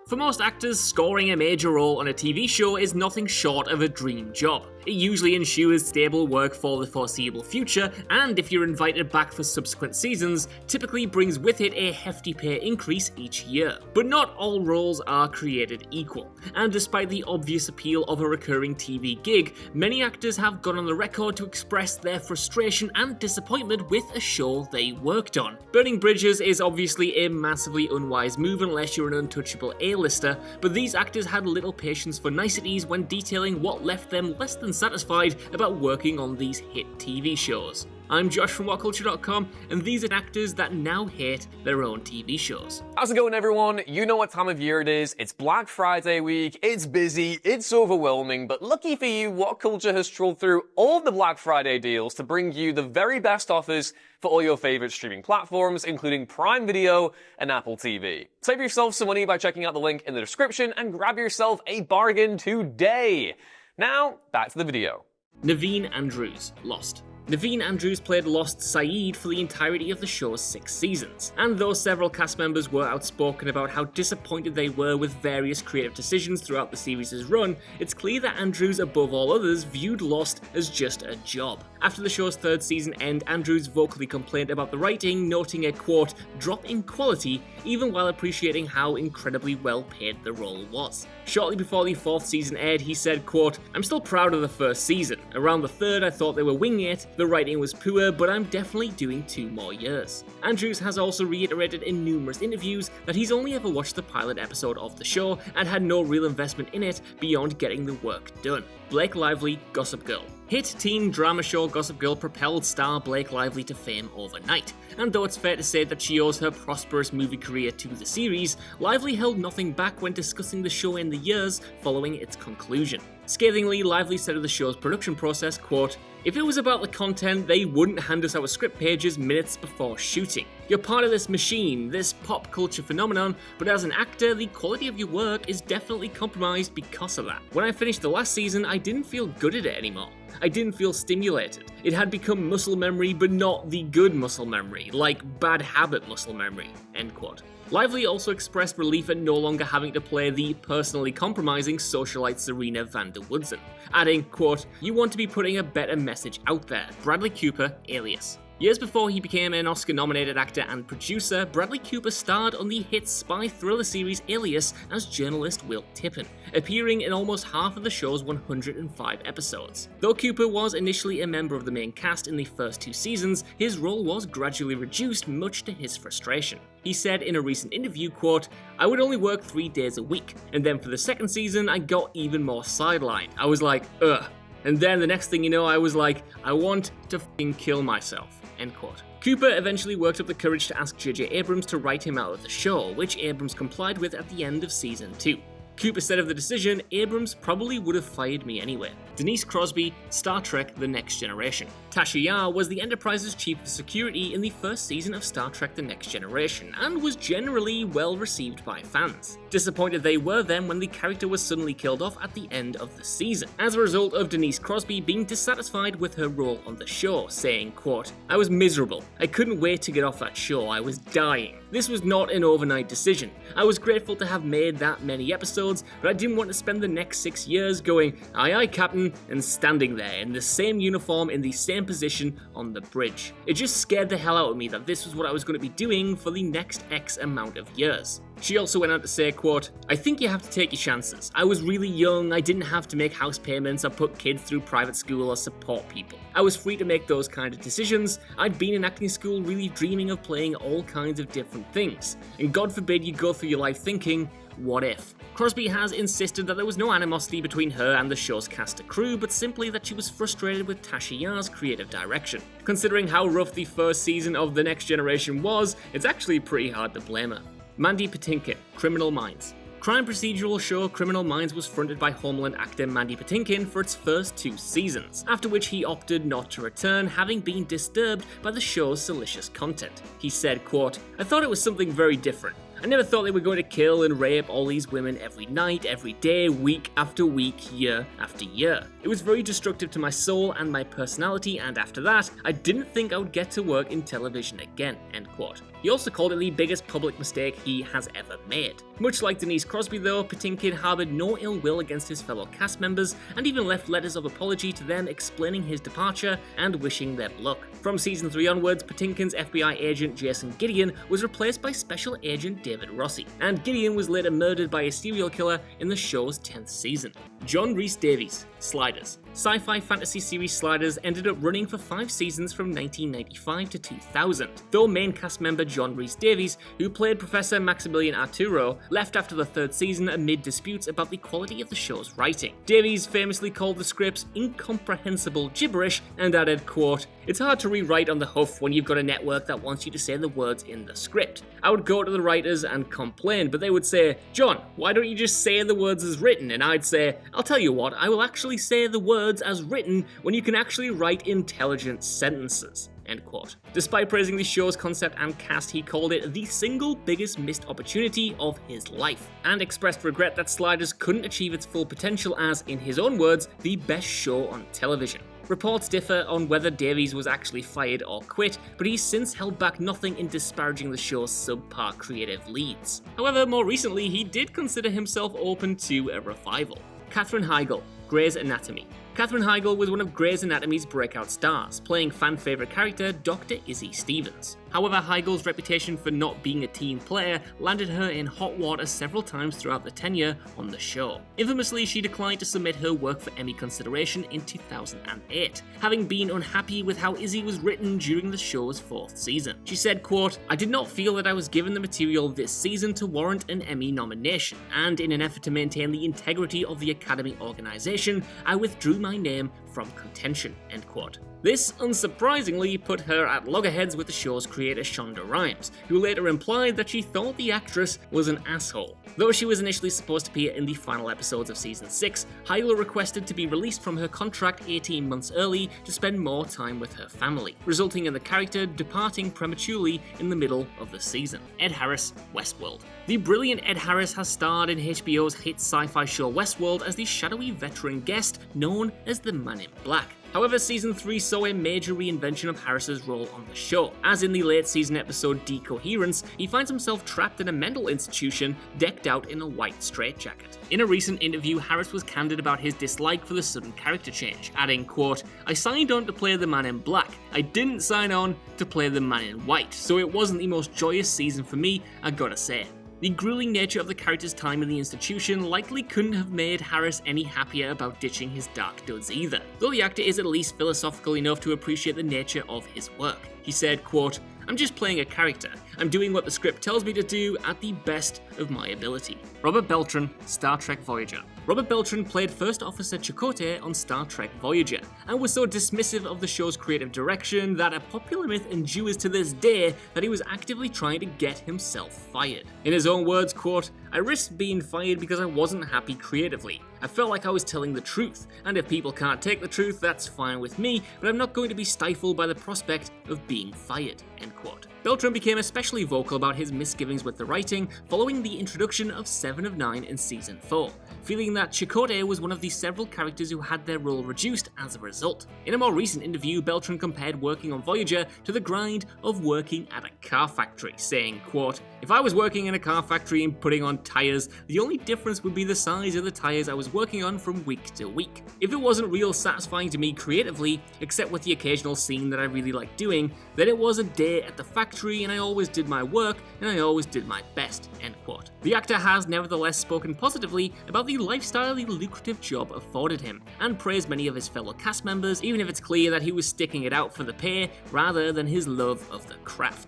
For most actors, scoring a major role on a TV show is nothing short of a dream job. It usually ensures stable work for the foreseeable future, and if you're invited back for subsequent seasons, typically brings with it a hefty pay increase each year. But not all roles are created equal, and despite the obvious appeal of a recurring TV gig, many actors have gone on the record to express their frustration and disappointment with a show they worked on. Burning bridges is obviously a massively unwise move unless you're an untouchable A-lister, but these actors had little patience for niceties when detailing what left them less than satisfied about working on these hit TV shows. I'm Josh from Whatculture.com, and these are actors that now hate their own TV shows. How's it going, everyone? You know what time of year it is. It's Black Friday week, it's busy, it's overwhelming, but lucky for you, Whatculture has trolled through all of the Black Friday deals to bring you the very best offers for all your favorite streaming platforms, including Prime Video and Apple TV. Save yourself some money by checking out the link in the description and grab yourself a bargain today. Now, back to the video. Naveen Andrews, Lost. Naveen Andrews played Lost Saeed for the entirety of the show's 6 seasons, and though several cast members were outspoken about how disappointed they were with various creative decisions throughout the series' run, it's clear that Andrews, above all others, viewed Lost as just a job. After the show's 3rd season end, Andrews vocally complained about the writing, noting a quote, drop in quality, even while appreciating how incredibly well paid the role was. Shortly before the 4th season aired, he said, quote, I'm still proud of the 1st season. Around the 3rd, I thought they were winging it. The writing was poor, but I'm definitely doing 2 more years. Andrews has also reiterated in numerous interviews that he's only ever watched the pilot episode of the show and had no real investment in it beyond getting the work done. Blake Lively, Gossip Girl. Hit teen drama show Gossip Girl propelled star Blake Lively to fame overnight, and though it's fair to say that she owes her prosperous movie career to the series, Lively held nothing back when discussing the show in the years following its conclusion. Scathingly, Lively said of the show's production process, quote, if it was about the content, they wouldn't hand us our script pages minutes before shooting. You're part of this machine, this pop culture phenomenon, but as an actor, the quality of your work is definitely compromised because of that. When I finished the last season, I didn't feel good at it anymore. I didn't feel stimulated. It had become muscle memory, but not the good muscle memory, like bad habit muscle memory, end quote. Lively also expressed relief at no longer having to play the personally compromising socialite Serena van der Woodsen, adding, quote, you want to be putting a better message out there. Bradley Cooper, Alias. Years before he became an Oscar-nominated actor and producer, Bradley Cooper starred on the hit spy thriller series Alias as journalist Wilt Tippin, appearing in almost half of the show's 105 episodes. Though Cooper was initially a member of the main cast in the first 2 seasons, his role was gradually reduced, much to his frustration. He said in a recent interview, quote, I would only work 3 days a week, and then for the 2nd season I got even more sidelined. I was like, ugh. And then the next thing you know, I was like, I want to f***ing kill myself. End quote. Cooper eventually worked up the courage to ask J.J. Abrams to write him out of the show, which Abrams complied with at the end of season 2. Cooper said of the decision, Abrams probably would have fired me anyway. Denise Crosby, Star Trek The Next Generation. Tasha Yar was the Enterprise's chief of security in the 1st season of Star Trek The Next Generation, and was generally well received by fans. Disappointed they were then when the character was suddenly killed off at the end of the season, as a result of Denise Crosby being dissatisfied with her role on the show, saying, quote, I was miserable. I couldn't wait to get off that show. I was dying. This was not an overnight decision. I was grateful to have made that many episodes, but I didn't want to spend the next 6 years going, aye aye Captain, and standing there in the same uniform in the same position on the bridge. It just scared the hell out of me that this was what I was going to be doing for the next X amount of years. She also went on to say, quote, I think you have to take your chances. I was really young, I didn't have to make house payments or put kids through private school or support people. I was free to make those kind of decisions. I'd been in acting school really dreaming of playing all kinds of different things. And God forbid you go through your life thinking, what if? Crosby has insisted that there was no animosity between her and the show's cast and crew, but simply that she was frustrated with Tasha Yar's creative direction. Considering how rough the 1st season of The Next Generation was, it's actually pretty hard to blame her. Mandy Patinkin, Criminal Minds. Crime procedural show Criminal Minds was fronted by Homeland actor Mandy Patinkin for its first 2 seasons, after which he opted not to return, having been disturbed by the show's salacious content. He said, quote, I thought it was something very different. I never thought they were going to kill and rape all these women every night, every day, week after week, year after year. It was very destructive to my soul and my personality, and after that, I didn't think I would get to work in television again, end quote. He also called it the biggest public mistake he has ever made. Much like Denise Crosby though, Patinkin harboured no ill will against his fellow cast members and even left letters of apology to them explaining his departure and wishing them luck. From season 3 onwards, Patinkin's FBI agent Jason Gideon was replaced by Special Agent David Rossi, and Gideon was later murdered by a serial killer in the show's 10th season. John Rhys Davies, Sliders. Sci-fi fantasy series Sliders ended up running for 5 seasons from 1995 to 2000, though main cast member John Rhys Davies, who played Professor Maximilian Arturo, left after the 3rd season amid disputes about the quality of the show's writing. Davies famously called the scripts incomprehensible gibberish and added, quote, "It's hard to rewrite on the huff when you've got a network that wants you to say the words in the script. I would go to the writers and complain, but they would say, 'John, why don't you just say the words as written?' And I'd say, 'I'll tell you what, I will actually say the words as written when you can actually write intelligent sentences." End quote. Despite praising the show's concept and cast, he called it the single biggest missed opportunity of his life, and expressed regret that Sliders couldn't achieve its full potential as, in his own words, the best show on television. Reports differ on whether Davies was actually fired or quit, but he's since held back nothing in disparaging the show's subpar creative leads. However, more recently, he did consider himself open to a revival. Katherine Heigl, Grey's Anatomy. Katherine Heigl was one of Grey's Anatomy's breakout stars, playing fan-favourite character Dr. Izzy Stevens. However, Heigl's reputation for not being a team player landed her in hot water several times throughout the tenure on the show. Infamously, she declined to submit her work for Emmy consideration in 2008, having been unhappy with how Izzy was written during the show's 4th season. She said, quote, "I did not feel that I was given the material this season to warrant an Emmy nomination, and in an effort to maintain the integrity of the Academy organisation, I withdrew my name from contention." End quote. This, unsurprisingly, put her at loggerheads with the show's creator Shonda Rhimes, who later implied that she thought the actress was an asshole. Though she was initially supposed to appear in the final episodes of season 6, Heigl requested to be released from her contract 18 months early to spend more time with her family, resulting in the character departing prematurely in the middle of the season. Ed Harris, Westworld. The brilliant Ed Harris has starred in HBO's hit sci-fi show Westworld as the shadowy veteran guest known as the Man in Black. However, season 3 saw a major reinvention of Harris's role on the show, as in the late season episode Decoherence, he finds himself trapped in a mental institution decked out in a white straitjacket. In a recent interview, Harris was candid about his dislike for the sudden character change, adding, quote, "I signed on to play the Man in Black. I didn't sign on to play the Man in White, so it wasn't the most joyous season for me, I gotta say." The grueling nature of the character's time in the institution likely couldn't have made Harris any happier about ditching his dark duds either, though the actor is at least philosophical enough to appreciate the nature of his work. He said, quote, "I'm just playing a character. I'm doing what the script tells me to do at the best of my ability." Robert Beltran, Star Trek Voyager. Robert Beltran played First Officer Chakotay on Star Trek Voyager, and was so dismissive of the show's creative direction that a popular myth endures to this day that he was actively trying to get himself fired. In his own words, quote, "I risked being fired because I wasn't happy creatively. I felt like I was telling the truth, and if people can't take the truth, that's fine with me, but I'm not going to be stifled by the prospect of being fired." End quote. Beltran became especially vocal about his misgivings with the writing following the introduction of 7 of 9 in season 4, feeling that Chakotay was one of the several characters who had their role reduced as a result. In a more recent interview, Beltran compared working on Voyager to the grind of working at a car factory, saying, quote, "If I was working in a car factory and putting on tyres, the only difference would be the size of the tyres I was working on from week to week. If it wasn't real satisfying to me creatively, except with the occasional scene that I really liked doing, then it was a day at the factory and I always did my work and I always did my best." End quote. The actor has nevertheless spoken positively about the lifestyle the lucrative job afforded him, and praised many of his fellow cast members, even if it's clear that he was sticking it out for the pay rather than his love of the craft.